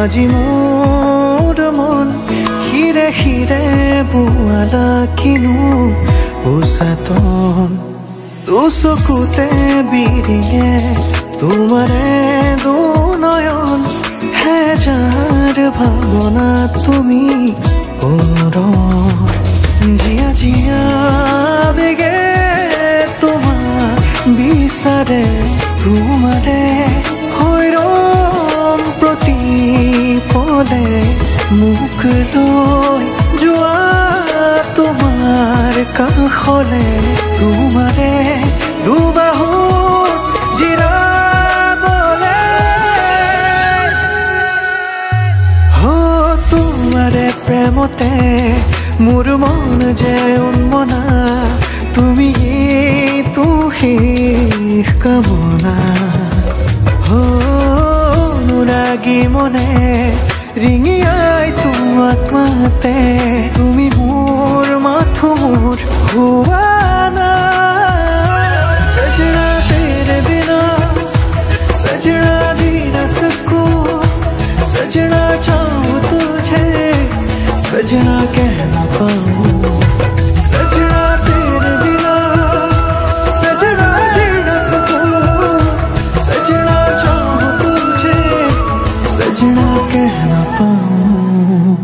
আজি মোৰ মন হিৰে হিৰে বোৱালা কিনো উচাতন চকুতে বিৰিয়ে তোমাৰে দুনয়ন হেজাৰ ভাৱনা তুমি জিয়া জিয়া বেগে তোমাক বিচাৰে তোমাৰে হৈৰম প্ৰতিপলে মুখ লৈ যোৱা তোমাৰ কাষলে তোমাৰে দুবাহুত জিৰাবলে তোমাৰে প্ৰেমতে মোৰ মন যে উন্মনা তুমি তো শেষ কামনা অনুৰাগী মনে ৰিঙিয়াই তোমাক মাতে তুমি মোৰ মাথো মোৰ হুৱানা सजना तेरे बिना सजना जी न सकूं सजना चाहूं तुझे सजना कह न पाऊं सजना तेरे बिना सजना जी न सकूं सजना चाहूं तुझे सजना कह न पाऊं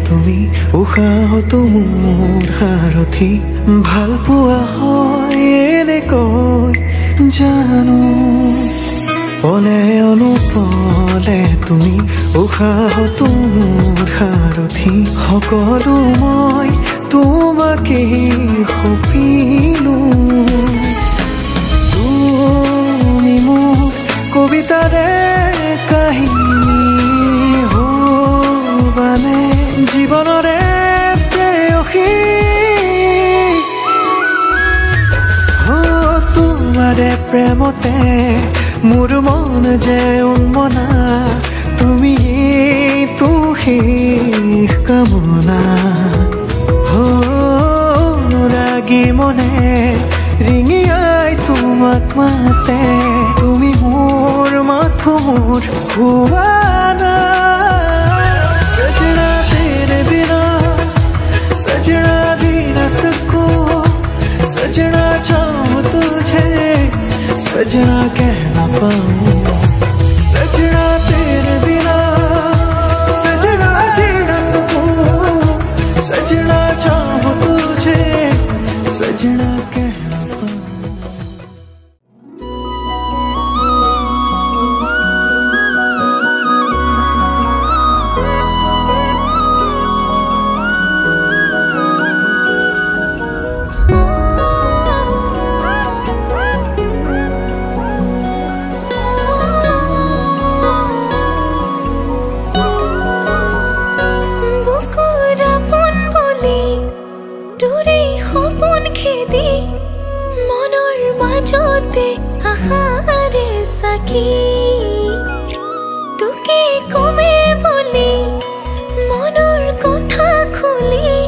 তুমি উশাহ মোৰ সাৰথি ভাল পোৱা হয় এনেকৈ জানো পলে অনুপলে তুমি উশাহ মোৰ সাৰথি সকলো মই তোমাকে সপিলো তুমি মোৰ কবিতাৰে কাহিনী হবানে জীবনৰে প্ৰেয়সী তোমাৰে প্ৰেমতে মোৰ মন যে উন্মনা তুমি তো শেষ কামনা অনুৰাগী মনে ৰিঙিয়াই তোমাক মাতে তুমি মোৰ মাথো মোৰ হুৱানা सजना तेरे बिना सजना जी न सकूं सजना चाहूं तुझे सजना कह न पाऊं सजना तेरे बिना सजना जी न सकूं सजना चाहूं तुझे सजना कह न पाऊं মাজতে আশাৰে সাকি তোকে কমে বুলি মনৰ কথা খুলি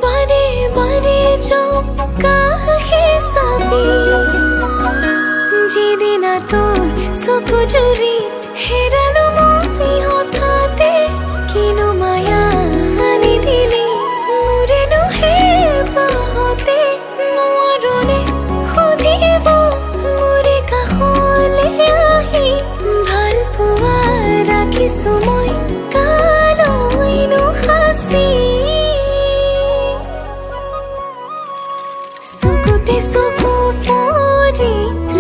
বাৰে বাৰে যাওঁ কাষে চাবি যিদিনা তোৰ চকু জুৰি হেৰালো মই হঠাতে কিনো মায়া সানি দিলি মোৰেনো হে বাহতে নোৱাৰোনে সুধিব মোৰে কাষলে আহি ভাল পোৱা ৰাখিছো মই কালৈনো সাঁচি চকুতে চকু পৰি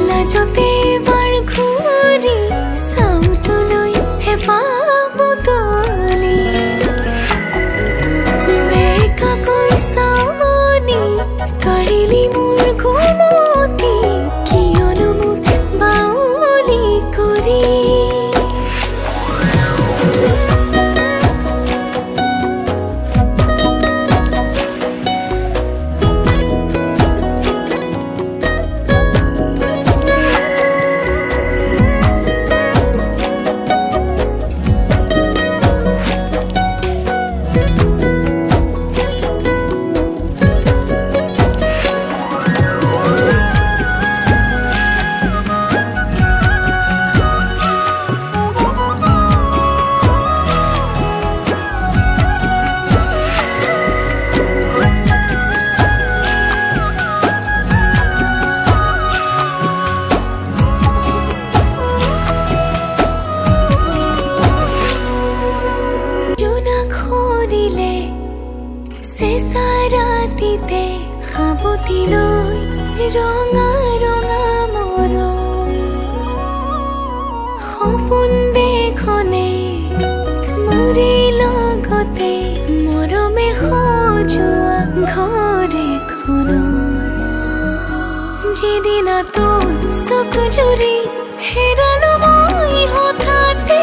লাজতে বাৰ ঘূৰি চাওঁ তোলৈ হেঁপাহ বুটলি বেকাকৈ চাৱনি কাঢ়িলি মোৰ ঘুমতি কিয়নো মোক বাউলি কৰি ৰাতিতে সাবতিলৈ ৰঙা ৰঙা মৰম সপোন দেখনে মোৰে লগতে মৰমে সজোৱা ঘৰ এখনো যিদিনা তোৰ চকু জুৰি হেৰালো মই হঠাতে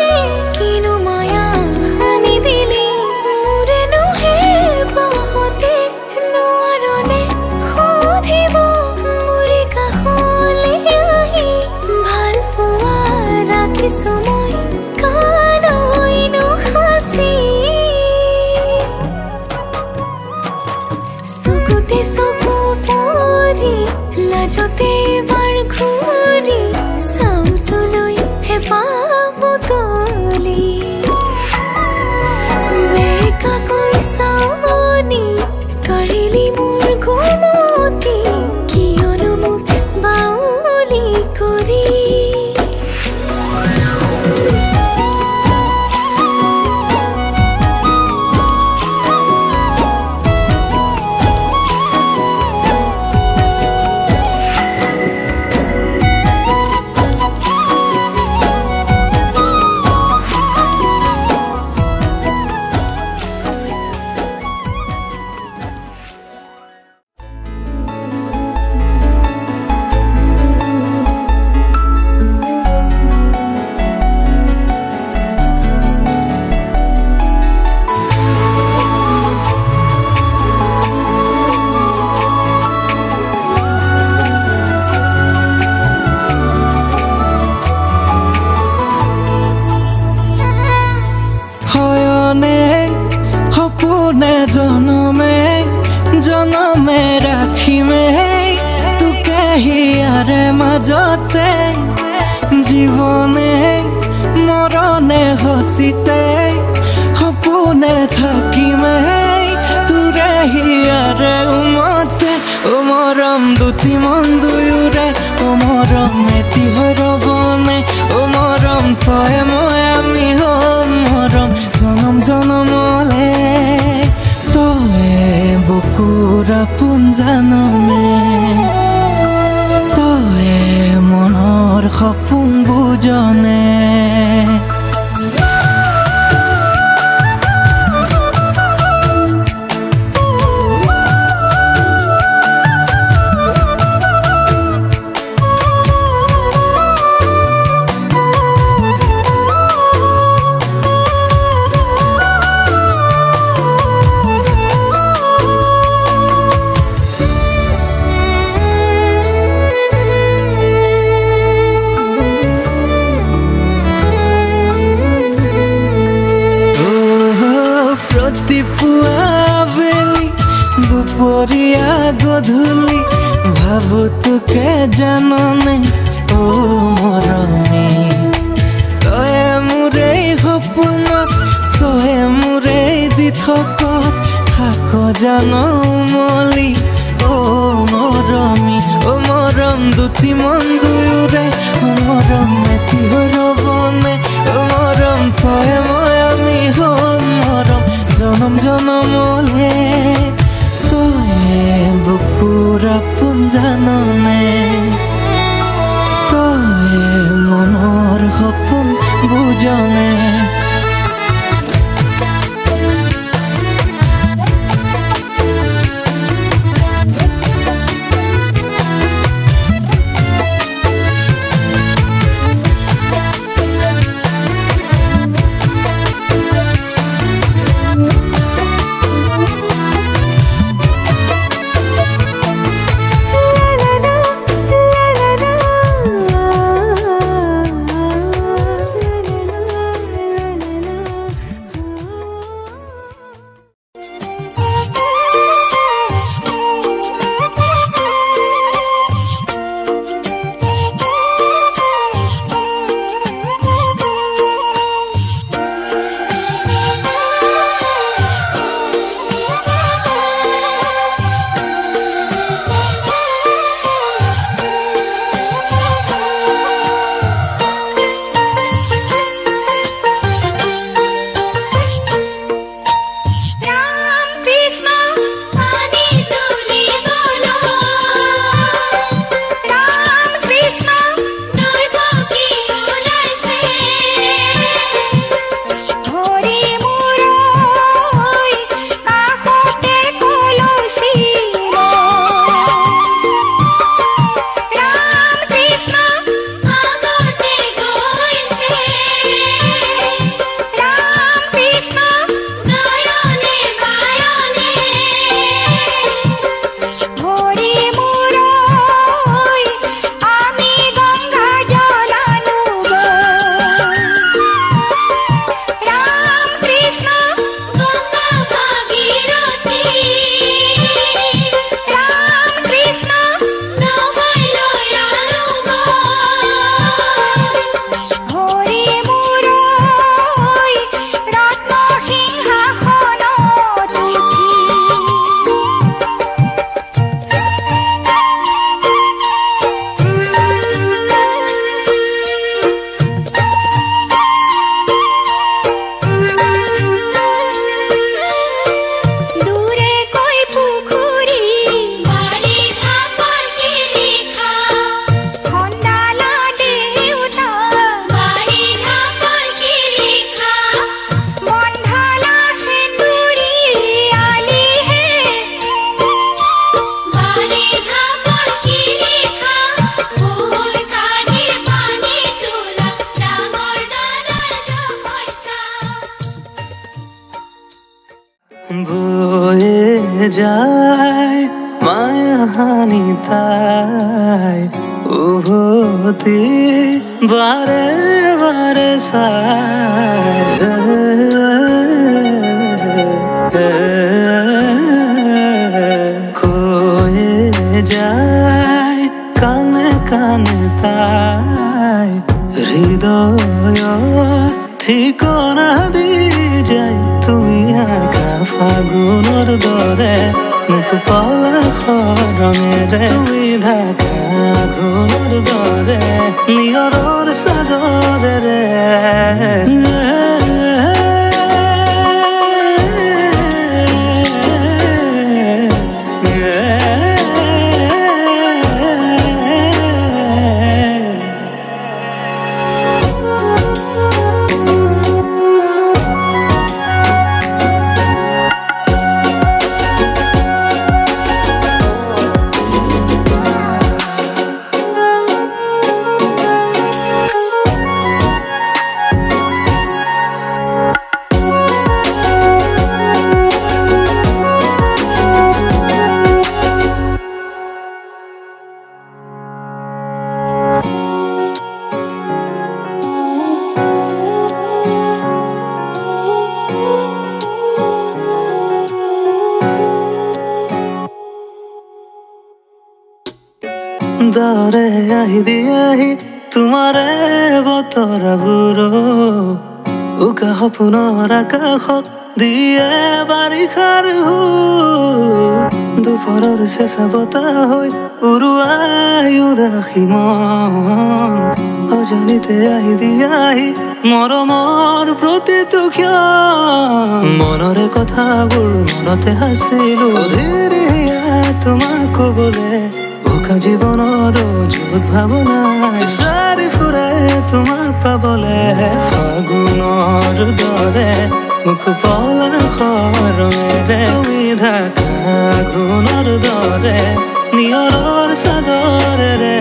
কিনো মায়া সানি দিলি মোৰেনো হে বাহতে নোৱাৰোনে সুধিব মোৰে কাষলে আহি ভাল পোৱা ৰাখিছো মই কালৈনো সাঁচি চকুতে চকু পৰি লাজতে বাৰ ঘূৰি চাওঁ তোলৈ হেঁপাহ বুটলি বেকাকৈ চাৱনি কাঢ়িলি মোৰ ঘুমতি কিয়নো মোক বাউলি কৰি জনমে ৰাখিমে তোকে হিয়াৰে মাজতে জীৱনে মৰণে হচিতে সপোনে থাকিমে তোৰে হিয়াৰে উমতে ও মৰম দুটি মন দুয়োৰে ও মৰম এটি হৈ ৰবনে ও মৰম তই মই আমি হম মৰম জনম জনমলে বুকুৰ আপোন জাননে তই মনৰ সপোন বুজনে ডাৱৰীয়া গধূলি ভাবো তোকে জাননে ও মৰমী তয়ে মোৰে সপোনত তয়ে মোৰে দি থকত থাক জানো মলি ও মৰমী ও মৰম দুটি মন দুয়োৰে ও মৰম এটি ৰবনে ও মৰম তয়ে মই আমি হম মৰম জনম জনমলে তয়ে বুকুৰ আপোন জাননে তয়ে মনৰ সপোন বুজনে যায় মায়াহানি তাই উভতি বারে বারে কয়ে যায় কানে কানে তাই হৃদয় ঠিকনা দি যায় তুমি আঁকা ফাগুনৰ দৰে মুখ পলাশৰণেৰে তুমি ঢাকা ঘূৰৰ দৰে নিয়ৰৰ চাদৰেৰে দৰে আহি দিয়েহি তোমাৰে বতৰবোৰ উকা সপোনৰ আকাশত দিয়ে বাৰিষাৰ দুপৰৰ চেঁচা বতাহ হৈ উৰুৱাই উদাসী মন অজানিতে আহি দিয়াহি মৰমৰ প্ৰতিটো ক্ষণ মনৰে কথাবোৰ মনতে আছিলো ধীৰে তোমাক কবলে উকা জীৱনৰ য'ত ভাৱনাই চাৰি ফুৰে তোমাক পাবলে ফাগুনৰ দৰে মোক পলাশৰে তুমি ঢাকা ঘূৰ্ণৰ দৰে নিয়ৰৰ চাদৰেৰে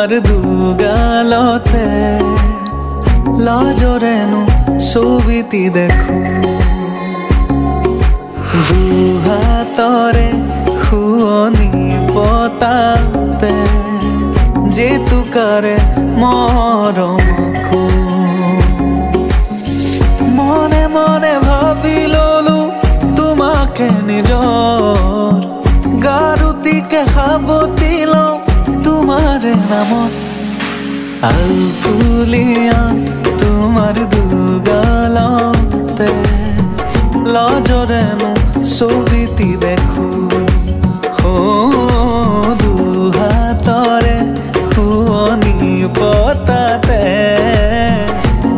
তোমাৰ দুগালতে লাজৰেনো ছবিটি দেখো দুহাতৰে খুয়নি পতাতে যেতুকাৰে মৰমকো মনে ফুলিয়া তোমাৰ দুগালতে লাজৰেনো ছবিটি দেখো দুহাতৰে শুৱনি পতাতে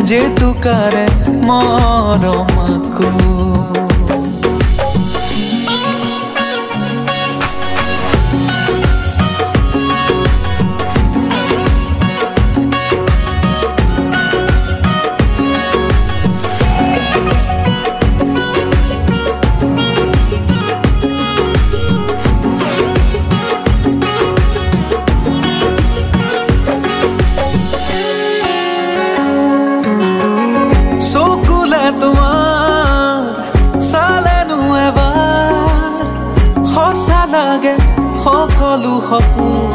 জেতুকাৰে মৰমাকো সকলো সপোন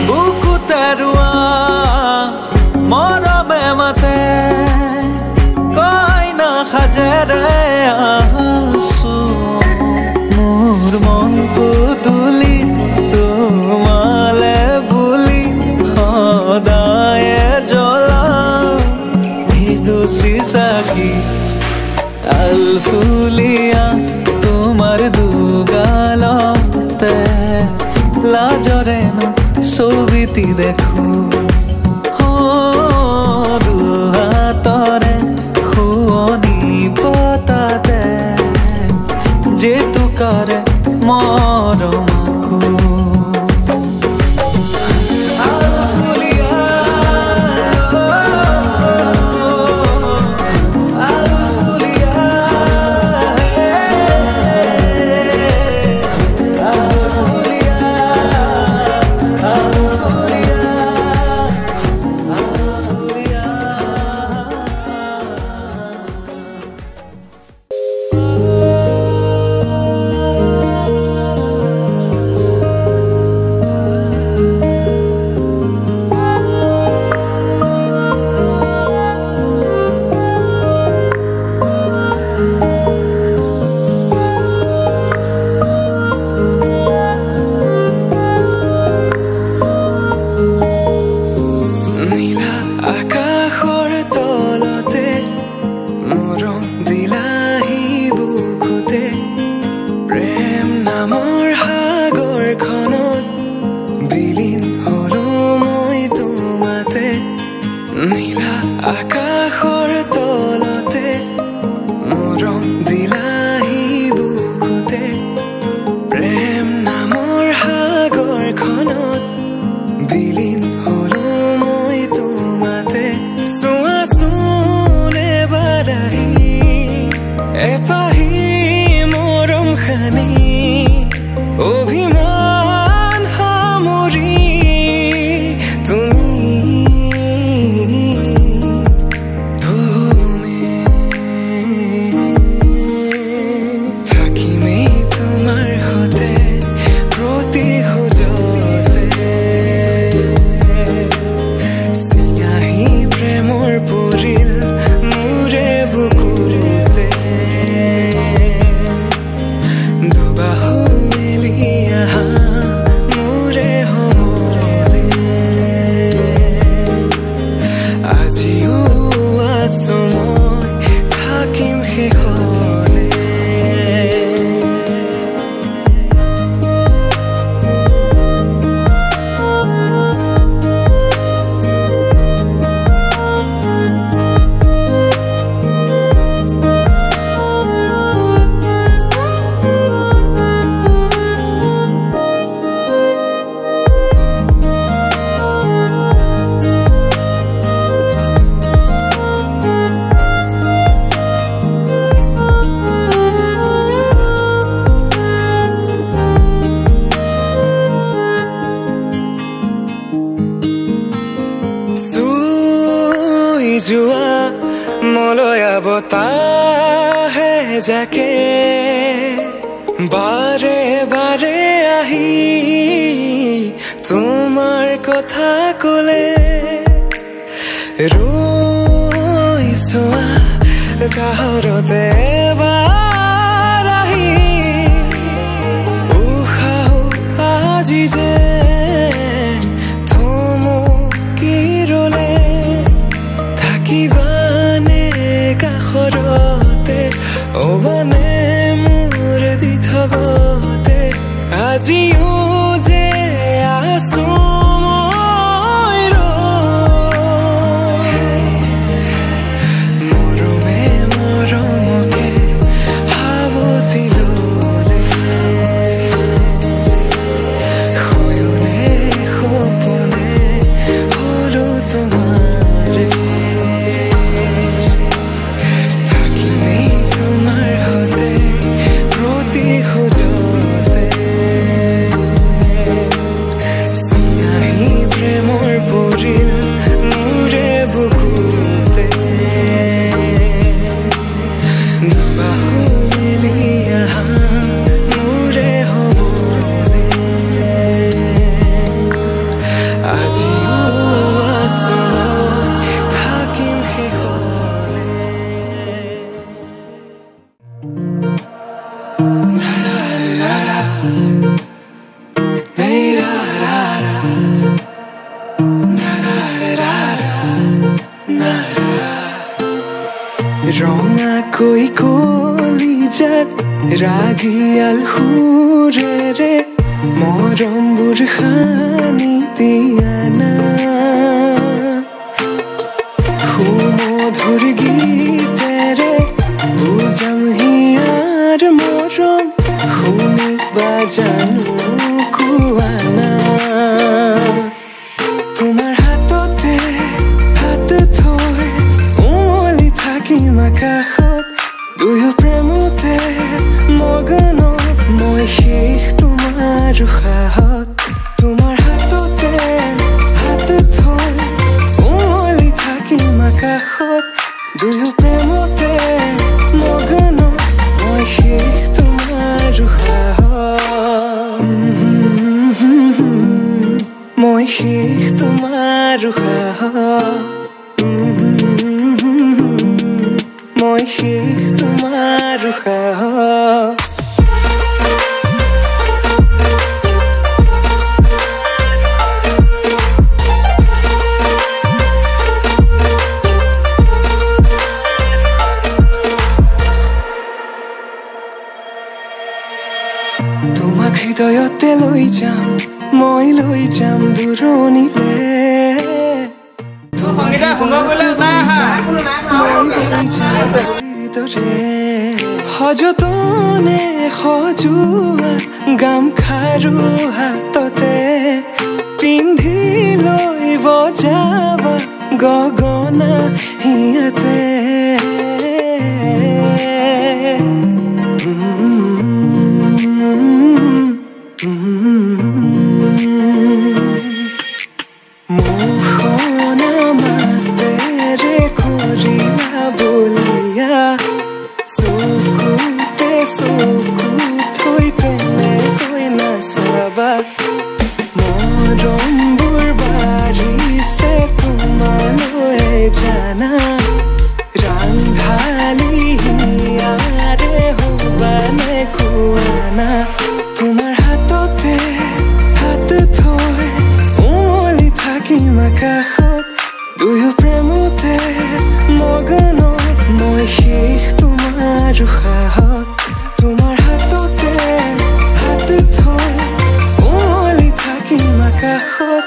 বুকুতে ৰোৱা মৰমে মাতে কইনা সাজেৰে আছো মোৰ মন পুতুলি তোমালে বুলি সদায়ে জ্বলাও এগছি চাকি আলফুলিয়া তোমাৰ দুগালতে লাজৰেনো ছবিটি দেখো দুহাতৰে শুৱনি পতাতে জেতুকাৰে মৰমাকো বতাহে যাকে বাৰে বাৰে আহি তোমাৰ কথা ক'লে ৰৈছোৱা কাহৰতে এবাৰ আহি উশাহ আজি যে থমকি মানে মোৰ দি থগতে আজিও যে আছো মই মৰমে মৰমকে হাবতি ললে সয়নে সপনে হলো তোমাৰে থাকিমেই তোমাৰ হতে প্ৰতি খোজতে চিনাহি প্ৰেমৰ পৰিল মোৰে বুকুতে দুবাহু মিলি আহা মোৰে হ'বলে আজিও আছো থাকিম শেষলে ৰঙাকৈ কলিজাত ৰাগিয়াল সুৰেৰে মৰমবোৰ সানি দিয়া না সুমধুৰ গীতেৰে বুজাম হিয়াৰ মৰম শুনিবা জানো কোৱা না তোমাৰ হাততে হাত থৈ উমলি থাকিম আকাশত দুয়ো প্ৰেমতে মগন মই শেষ তোমাৰ উশাহত তোমাৰ হাততে হাত থৈ উমলি থাকিম আকাশত দুয়ো প্ৰেমতে মগন মই শেষ তোমাৰ উশাহত মই শেষ তোমাৰ উশাহত মই শেষ তোমাৰ উশাহত তোমাক হৃদয়তে লৈ যাম মই লৈ যাম দূৰণিলে সযতনে সজোৱা গামখাৰু হাততে পিন্ধি লৈ বজাবা গগনা হিয়াতে মুখনা মাতেৰে কৰিলা বলিয়া চকুতে চকু থৈ তেনেকৈ নাচাবা মৰমবোৰ বাঢ়িছে তোমালৈ জানা ৰান্ধালি হিয়াৰে হবানে কোৱানা তোমাৰ হাততে হাত থৈ উমলি থাকিম আকাশত দুয়ো প্ৰেমতে মগন মই শেষ তোমাৰ উশাহত তোমাৰ হাততে হাত থৈ উমলি থাকিম আকাশত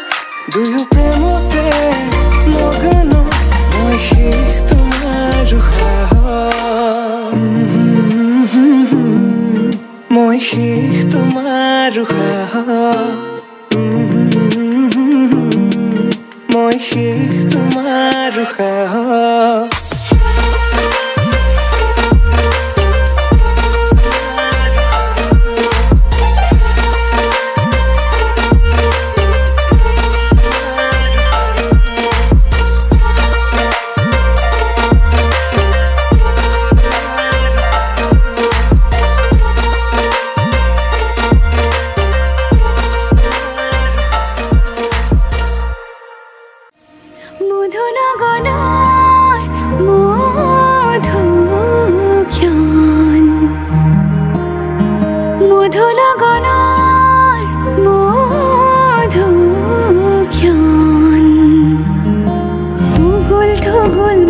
দুয়ো প্ৰেমতে মগন মই শেষ তোমাৰ উশাহত মই শেষ তোমাৰ উশাহত মই শেষ তোমাৰ উশাহত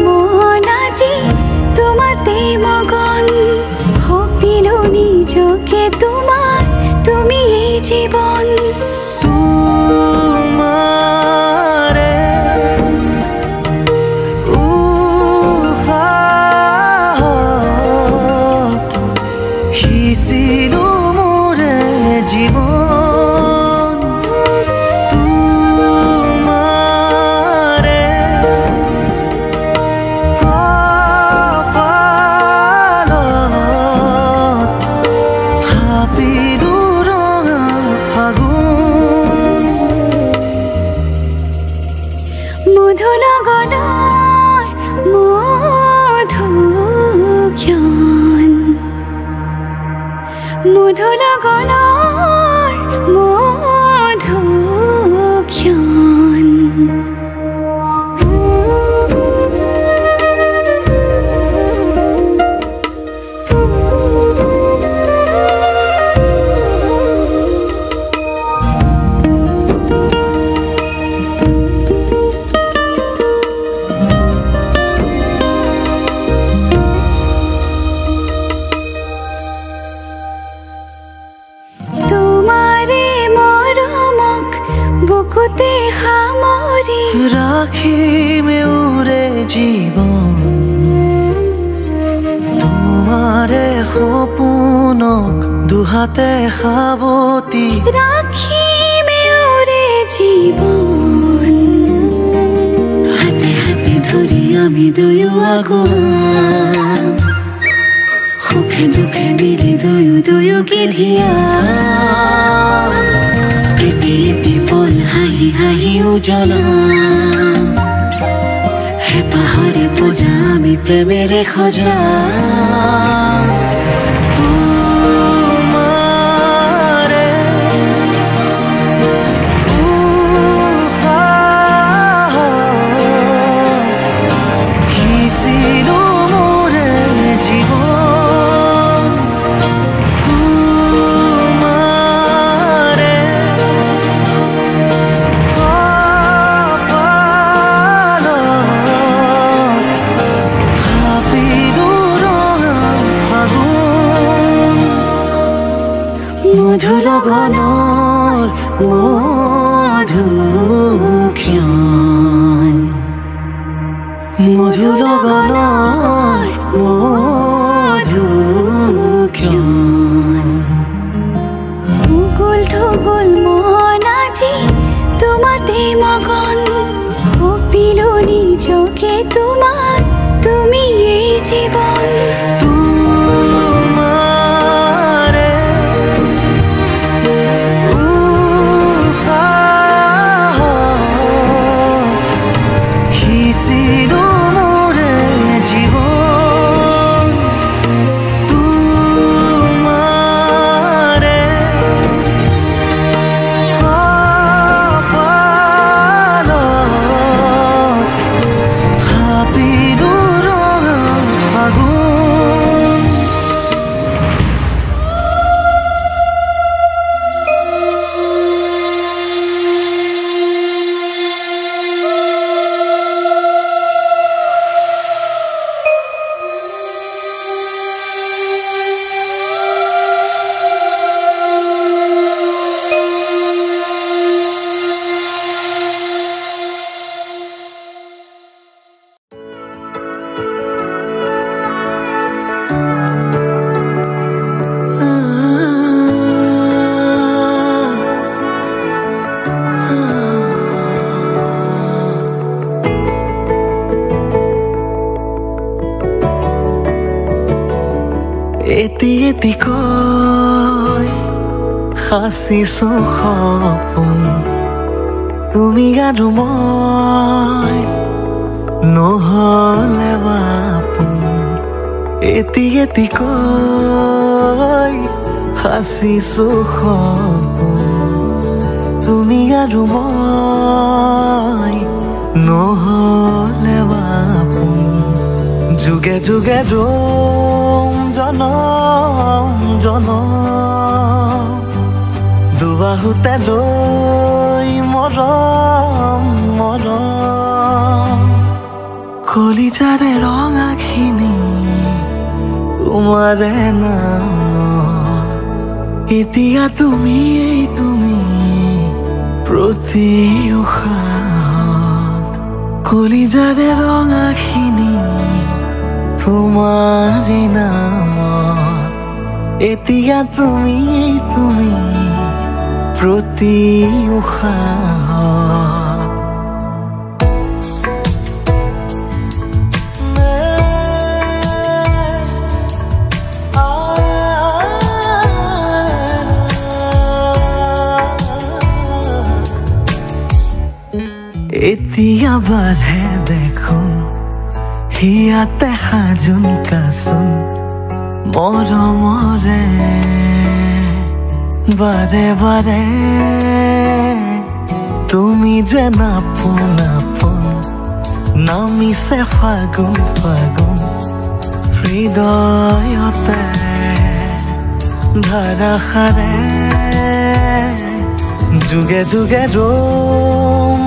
মন আজি তোমাতে মগন জীৱন তোমাৰে উশাহত সিঁচিলো মোৰে জীৱন তোমাৰে কপালত থাপিলো ৰঙা ফাগুন মধু লগনৰ মধুক্ষণ মধু লগনৰ মধুক্ষণ তোমাৰে মৰমক বুকুতে সামৰি ৰাখিমে উৰে জীৱন তোমাৰে সপোনক দুহাতে সাৱটি ৰাখিমে উৰে জীৱন হাতে হাতে ধৰি আমি দুয়ো আগুৱাম সুখে দুখে মিলি দুয়োকে ধিয়াম এটি এটি পল হাঁহি হাঁহি উজ্বলাম হেঁপাহৰে পূজা আমি প্ৰেমেৰে সজাম তোমাৰে উশাহত সিঁচিলো মোৰে জীৱন তোমাৰে কপালত থাপিলো ৰঙা ফাগুন মধু লগনৰ মধুক্ষণ মধু লগনৰ মধুক্ষণ উগুল থুগুল মন আজি তোমাতে মগন সপিলো নিজকে তোমাক তুমি এই জীৱন তোমাৰে উশাহত সিঁচিলো মোৰে জীৱন তোমাৰে কপালত থাপিলো ৰঙা ফাগুন এটি এটি কৈ সাঁচিছো সপোন তুমি আৰু মই নহ'লে বাপোন এটি এটি কৈ সাঁচিছো সপোন তুমি আৰু মই নহ'লে বাপোন যুগে যুগে ৰম জনম জনম দুবাহুতে লৈ মৰম মৰম কলিজাৰে ৰঙাখিনি তোমাৰে নাম এতিয়া তুমি প্ৰতি উশাহত কলিজাৰে ৰঙাখিনি তোমাৰে নামত এতিয়া তুমি প্ৰতি উশাহত এতিয়া বাঢ়ে দেখোন হিয়াতে সাজোন কাচোন মৰমৰে বাৰে বাৰে তুমি যে নাপোন নামিছে ফাগুন হৃদয়তে ধাৰাসাৰে যুগে যুগে ৰম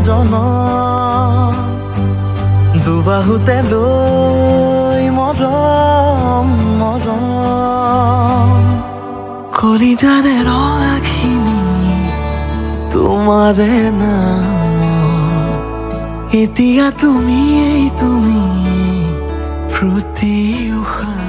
জনম দুবাহুতে লৈ মৰম কলিজাৰে ৰঙাখিনি তোমাৰে নাম এতিয়া তুমি প্ৰতি উশাহ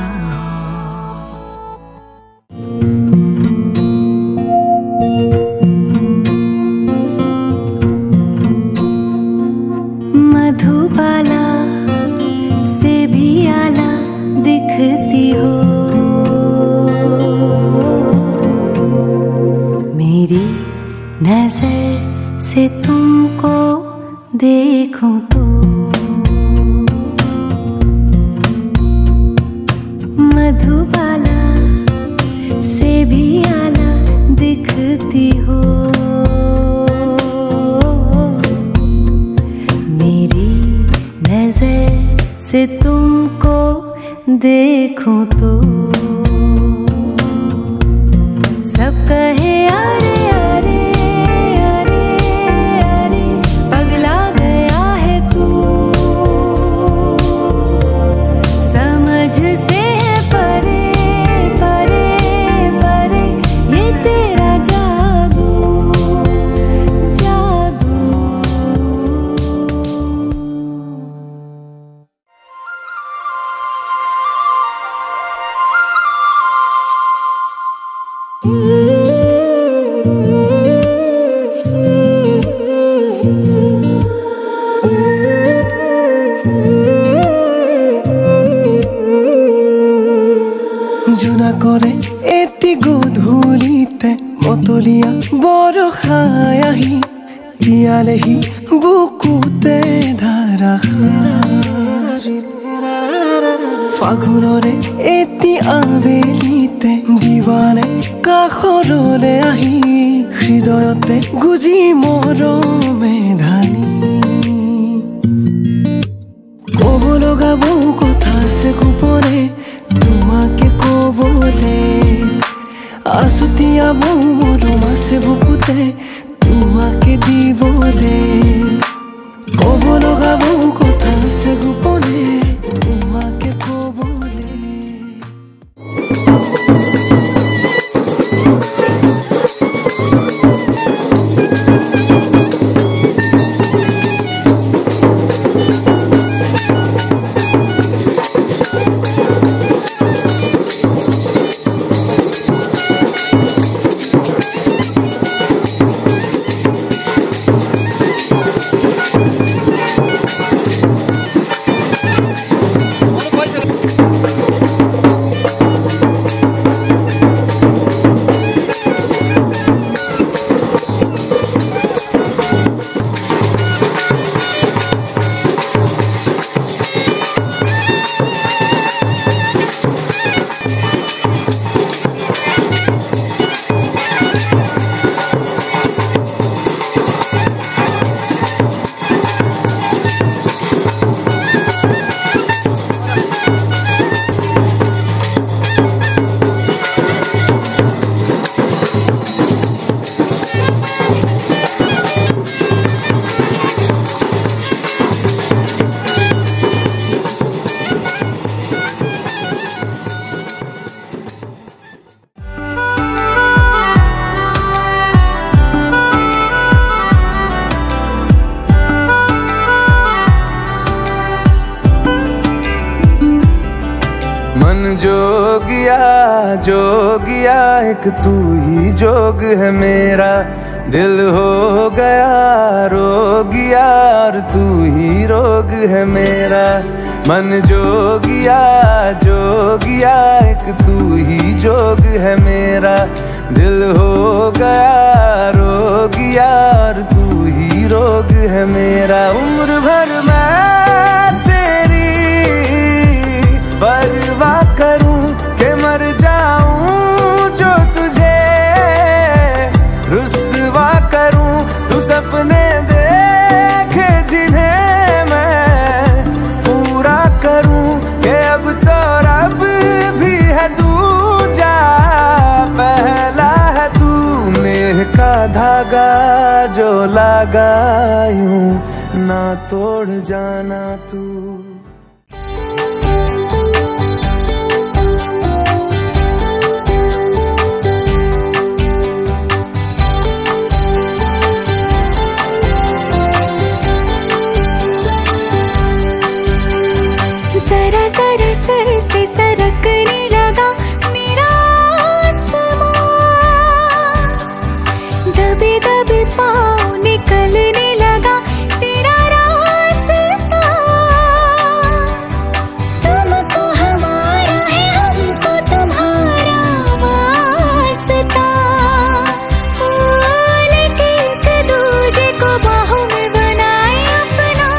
मधुबाला से भी आला दिखती हो मेरी नजर से तुमको देखूं तो मधुबाला से भी आला दिखती हो से तुमको देखूं तो सब कहे अरे अरे अरे अरे पगला गया है तू समझ से है परे परे परे ये तेरा जादू জোনা কৰে এটি গধূলিতে মতলীয়া বৰষাই আহি তিয়ালেহি বুকুতে ধাৰাসাৰ ফাগুনৰে এটি আবেলিতে দিৱানে কাষৰলে আহি হৃদয়তে গুজি মৰমে ধানি ক'ব লগা বহু কথা আছে গোপনে তোমাকে কবলে আছুতীয়া বহু মৰম আছে বুকুতে তোমাকে দিবলে ক'ব লগা বহু কথা আছে গোপনে তোমাকে কবলে जोगिया जोगिया एक तू ही जोग है मेरा, दिल हो गया रोगिया और तू ही रोग है मेरा। मन जोगिया जोगिया एक तू ही जोग है मेरा, दिल हो गया रोगिया और तू ही रोग है मेरा। उम्र भर मैं तेरी परवाह करूं कि मर जाऊं जो तुझे रुस्वा करूं, तू सपने देखे जिन्हें मैं पूरा करूं कि अब तो रब भी है दूजा पहला है तू। नेह का धागा जो लगा यूं ना तोड़ जाना तू। जरा जरा सर से सरकने लगा मेरा आसमां, दबे दबे पाँव निकलने लगा तेरा रास्ता। तुमको हमारा है हमको तुम्हारा वास्ता, लेके एक दूजे को बाहों में बनाए अपना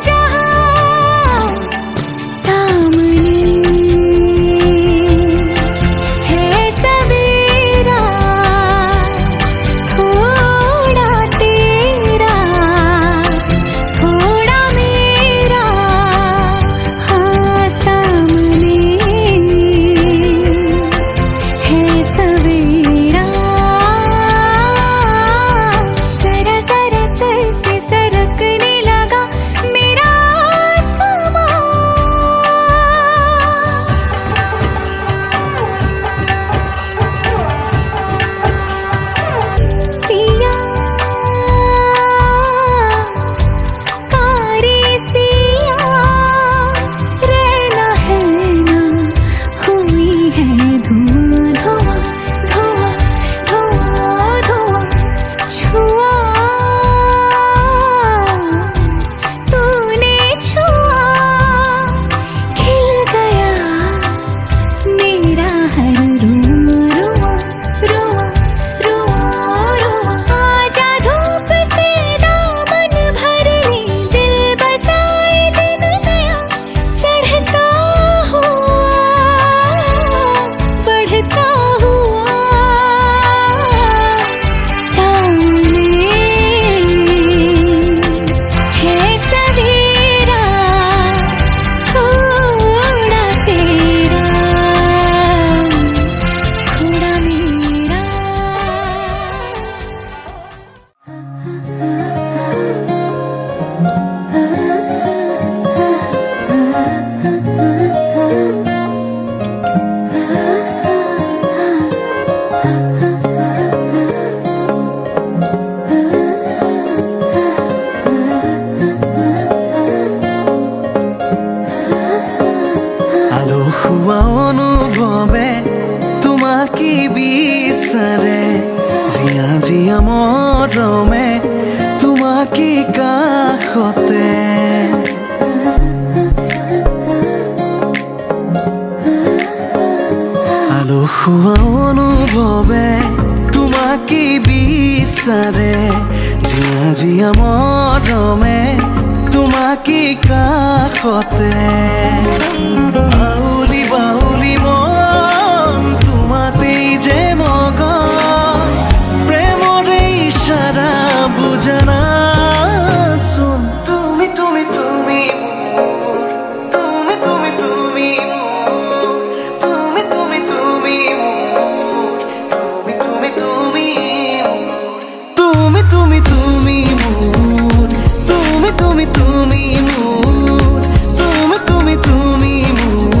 जहां। सामने है सवेरा थोड़ा तेरा थोड़ा मेरा, हाँ सामने है सवेरा। जरा जरा सर से सरकने लगा मेरा आसमां। सिया कारी सिया रहना है ना हुई है धुआं धुआं धुआं धुआं धुआं। छुआ तूने छुआ खिल गया मेरा हर रुआ रुआ रुआ रुआ। आजा धूप से दामन भर ले, दिल बसाए दिन नया चढ़ता हुआ बढ़ता हुआ। सामने है सवेरा थोड़ा तेरा थोड़ा मेरा। আলো খোৱা অনুভৱে তোমাকে বিচাৰে, জিয়া জিয়া মৰমে তোমাকে কাষতে। আলো খোৱা অনুভৱে তোমাকে বিচাৰে, জিয়া জিয়া মৰমে তোমাকে কাষতে। বাউলি বাউলি মন তোমাতেই যে মগন, প্ৰেমৰে ইশাৰা বুজানা চোন। তুমি তুমি তুমি মোৰ, তুমি তুমি তুমি মোৰ, তুমি তুমি তুমি মোৰ, তুমি তুমি তুমি মোৰ, তুমি তুমি তুমি মোৰ, তুমি তুমি তুমি মোৰ, তুমি তুমি তুমি মোৰ।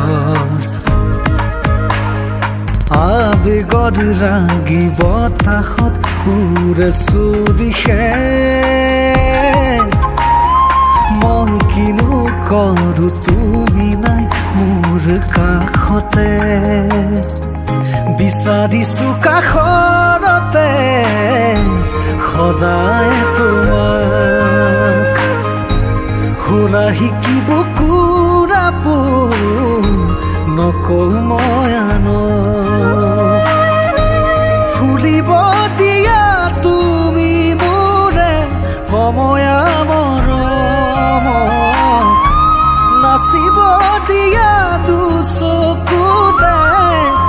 ৰাগি বতাহত উৰে সুদিশে মই কিনো কৰো তুমি নাই মোৰ কাষতে বিচাৰিছো কাষৰতে সদায় তোমাক শুনা শিকিব কুৰাপো নকওঁ মই আনক ফুলিব দিয়া তুমি মোৰে সময়া মৰমক নাচিব দিয়া দুচকুৰে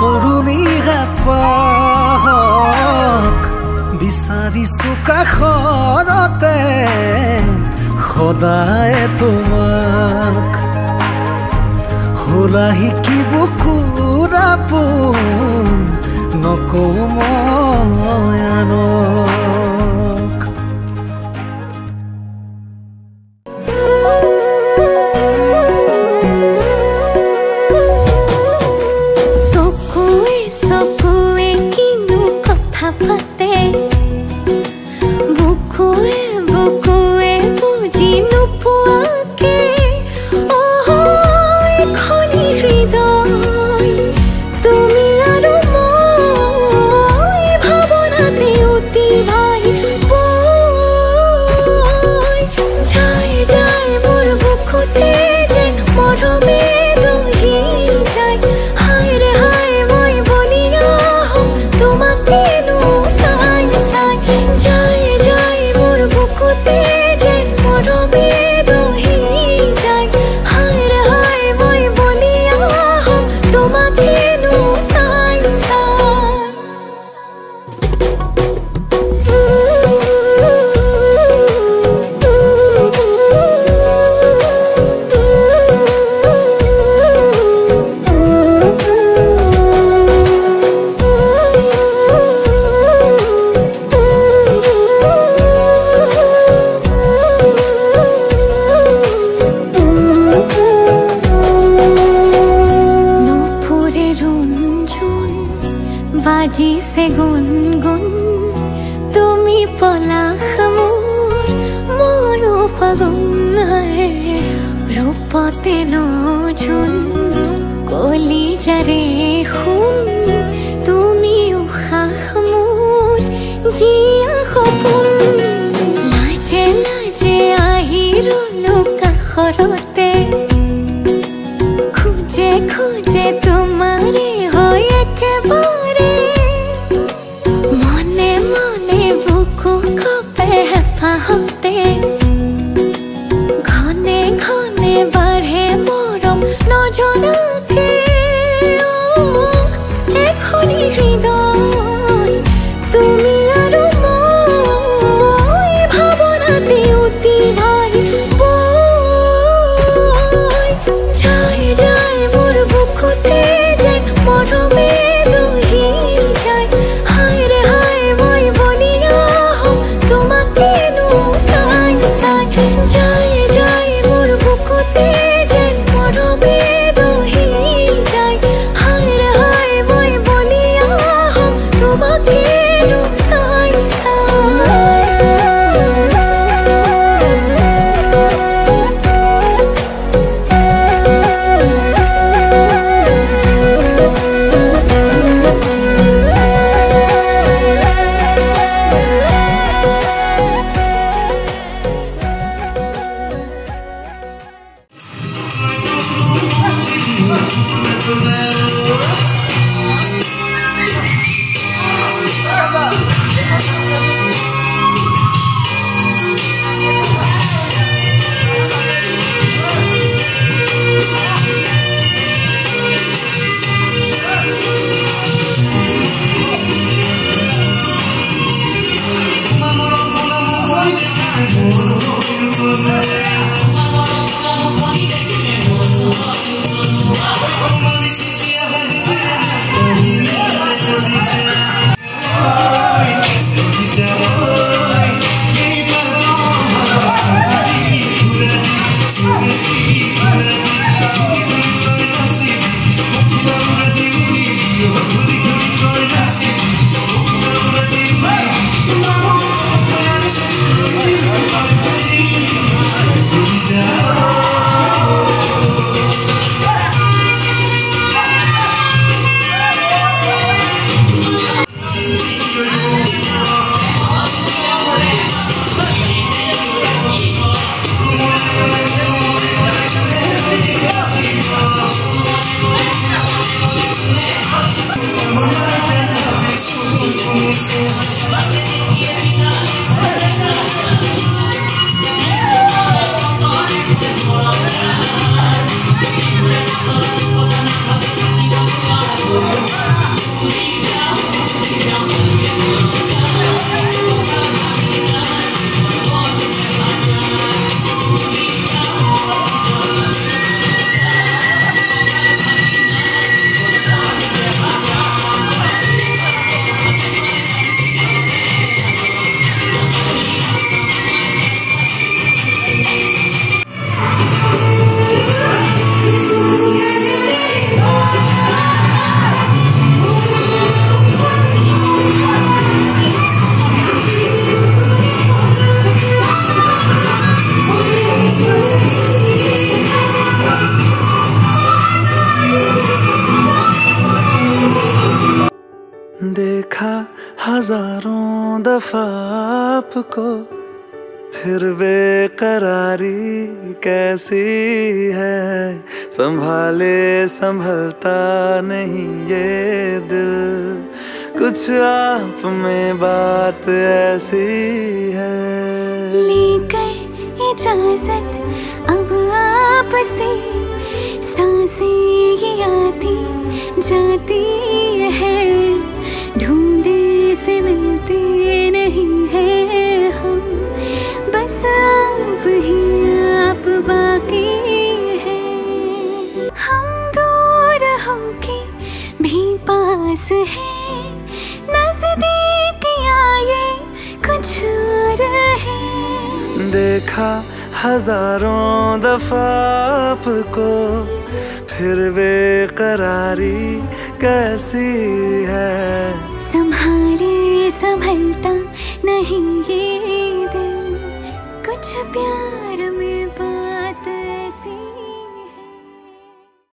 তৰুণী হেঁপাহক বিচাৰিছো কাষৰতে সদায় তোমাক হোলা শিকিব কুৰাপো নকওঁ মই আনক চকুৱে চকুৱে কিনো কথা পাতে বুকুৱে বুকুৱে বুজি নোপোৱাকে খনি হৃদয় তুমি আৰু মই ভাৱনাতে অতি ভাই যায় যায় মোৰ বুকুতে যে মৰমে দহি যায় হায় ৰে হায় মই বলিয়া হওঁ তোমাকেনো চাই চাই যায় যায় মোৰ বুকুতে যে মৰমে দহি যায় হায় ৰে হায় মই বলিয়া হওঁ তোমাকেনো চাই নুপুৰে ৰুনঝুন বাজিছে গুনগুন তুমি পলাশ মোৰ মনো ফাগুন ৰূপতে নজুন কলিজাৰে শুন তুমি উশাহ মোৰ জিয়া সপোন লাজে লাজে আহি ৰলো কাষৰতে খুঁজে খুঁজে তোমাৰে হয় একেবাৰে মনে মনে বুকু কপে হেঁপাহতে ঘনে ঘনে বাঢ়ে মৰম নজনাকে এখনি হৃদয় তুমি আৰু মই ভাৱনাতে অতি ভাই যায় যায় মোৰ বুকুতে যে মৰমে দহি যায় হায় ৰে হায় মই বলিয়া হওঁ তোমাকেনো চাই চাই যায় যায় মোৰ বুকুতে যে মৰমে দহি যায় হায় ৰে হায় মই বলিয়া হওঁ তোমাকেনো চাই हजारों दफा आपको, फिर बेकरारी कैसी है। संभाले संभलता नहीं ये दिल, कुछ आप में बात ऐसी है। लेकर इजाजत अब आपसे, सांसें ये आती जाती है। ढूंढे से मिलते नहीं है हम, बस आप ही आप बाकी है। हम दूर होके भी पास है, नजदीक आए कुछ और है। देखा हजारों दफा आपको, फिर बेकरारी कैसी है। संभाले संभलता नहीं ये दिल, कुछ प्यार में